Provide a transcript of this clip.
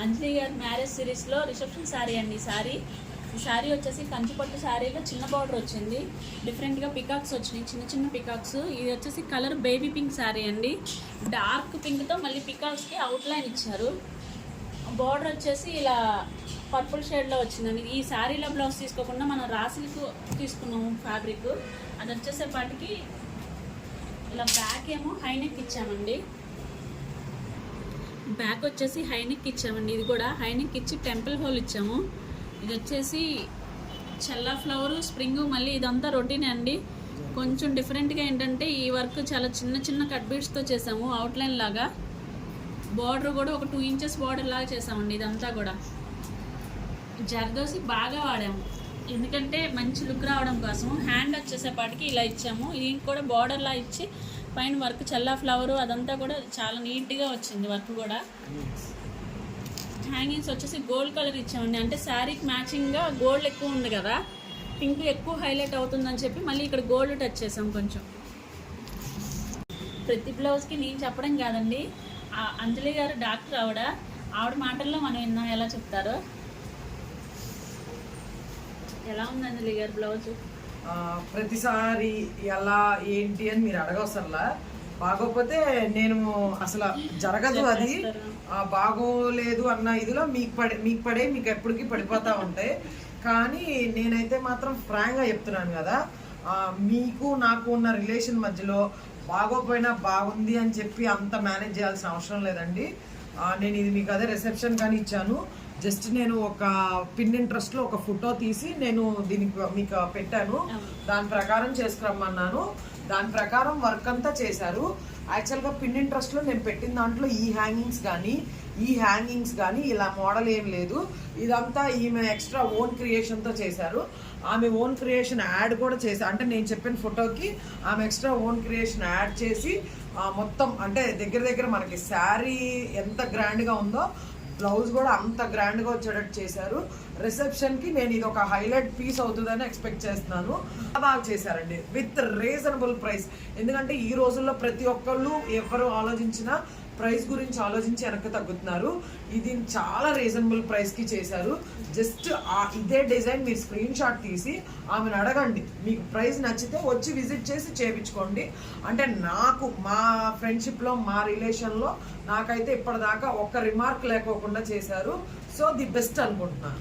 అంజలి గారి మ్యారేజ్ సిరీస్లో రిసెప్షన్ శారీ అండి. ఈ శారీ వచ్చేసి కంచిపట్టు శారీలో చిన్న బార్డర్ వచ్చింది. డిఫరెంట్గా పికాక్స్ వచ్చినాయి, చిన్న చిన్న పికాక్స్. ఇది వచ్చేసి కలర్ బేబీ పింక్ శారీ అండి. డార్క్ పింక్తో మళ్ళీ పికాక్స్కి అవుట్లైన్ ఇచ్చారు. బార్డర్ వచ్చేసి ఇలా పర్పుల్ షేడ్లో వచ్చిందండి. ఈ శారీలో బ్లౌజ్ తీసుకోకుండా మనం రాసిల్కు తీసుకున్నాము ఫ్యాబ్రిక్. అది వచ్చేసేపాటికి ఇలా బ్యాక్ ఏమో హైనెక్ ఇచ్చామండి. బ్యాక్ వచ్చేసి హైనెక్ ఇచ్చామండి. ఇది కూడా హైనెక్ ఇచ్చి టెంపుల్ హోల్ ఇచ్చాము. ఇది వచ్చేసి చల్లా ఫ్లవరు స్ప్రింగ్, మళ్ళీ ఇదంతా రొటీన్ అండి. కొంచెం డిఫరెంట్గా ఏంటంటే ఈ వర్క్ చాలా చిన్న చిన్న కట్ బీడ్స్తో చేసాము, అవుట్లైన్ లాగా. బార్డర్ కూడా ఒక 2 ఇంచెస్ బార్డర్ లాగా చేసామండి. ఇదంతా కూడా జర్దోసి బాగా వాడాము, ఎందుకంటే మంచి లుక్ రావడం కోసం. హ్యాండ్ వచ్చేసేపాటికి ఇలా ఇచ్చాము. దీనికి కూడా బార్డర్లా ఇచ్చి పైన వర్క్ చల్లా ఫ్లవరు అదంతా కూడా చాలా నీట్గా వచ్చింది వర్క్ కూడా. హ్యాంగింగ్స్ వచ్చేసి గోల్డ్ కలర్ ఇచ్చామండి. అంటే శారీకి మ్యాచింగ్గా గోల్డ్ ఎక్కువ ఉంది కదా, పింక్ ఎక్కువ హైలైట్ అవుతుందని చెప్పి మళ్ళీ ఇక్కడ గోల్డ్ టచ్ చేసాం కొంచెం. ప్రతి బ్లౌజ్కి నేను చెప్పడం కాదండి, అంజలి గారు డాక్టర్ ఆవిడ మాటల్లో మనం విన్నాం ఎలా చెప్తారో. ఎలా ఉంది అంజలి గారు బ్లౌజ్? ప్రతిసారి ఎలా ఏంటి అని మీరు అడగవసరలా. బాగోపోతే నేను అసలు జరగదు, అది బాగోలేదు అన్న ఇదిలో మీకు ఎప్పటికీ పడిపోతూ ఉంటాయి. కానీ నేనైతే మాత్రం ఫ్రాంక్గా చెప్తున్నాను కదా, మీకు నాకు ఉన్న రిలేషన్ మధ్యలో బాగోపోయినా బాగుంది అని చెప్పి అంత మేనేజ్ చేయాల్సిన అవసరం లేదండి. నేను ఇది మీకు అదే రిసెప్షన్ కానీ ఇచ్చాను. జస్ట్ నేను ఒక పిన్ ఇంట్రెస్ట్లో ఒక ఫోటో తీసి నేను దీనికి మీకు పెట్టాను. దాని ప్రకారం చేసుకురమ్మన్నాను. దాని ప్రకారం వర్క్ అంతా చేశారు. యాక్చువల్గా పిన్ ఇంట్రెస్ట్లో నేను పెట్టిన దాంట్లో ఈ హ్యాంగింగ్స్ కానీ ఇలా మోడల్ ఏం లేదు. ఇదంతా ఈమె ఎక్స్ట్రా ఓన్ క్రియేషన్తో చేశారు. ఆమె ఓన్ క్రియేషన్ యాడ్ కూడా చేశారు. అంటే నేను చెప్పిన ఫోటోకి ఆమె ఎక్స్ట్రా ఓన్ క్రియేషన్ యాడ్ చేసి మొత్తం అంటే దగ్గర మనకి శారీ ఎంత గ్రాండ్గా ఉందో బ్లౌజ్ కూడా అంత గ్రాండ్గా వచ్చేటట్టు చేశారు. రిసెప్షన్కి నేను ఇది ఒక హైలైట్ పీస్ అవుతుందని ఎక్స్పెక్ట్ చేస్తున్నాను. బాగా చేశారండి విత్ రీజనబుల్ ప్రైస్. ఎందుకంటే ఈ రోజుల్లో ప్రతి ఒక్కళ్ళు ఎవరు ఆలోచించినా ప్రైస్ గురించి ఆలోచించి వెనక్కి తగ్గుతున్నారు. ఇది చాలా రీజనబుల్ ప్రైస్కి చేశారు. జస్ట్ ఇదే డిజైన్ మీరు స్క్రీన్ షాట్ తీసి ఆమెను అడగండి, మీకు ప్రైస్ నచ్చితే వచ్చి విజిట్ చేసి చేయించుకోండి. అంటే నాకు మా ఫ్రెండ్షిప్లో మా రిలేషన్లో నాకైతే ఇప్పటిదాకా ఒక్క రిమార్క్ లేకోకుండా చేశారు. సో ది బెస్ట్ అనుకుంటున్నాను.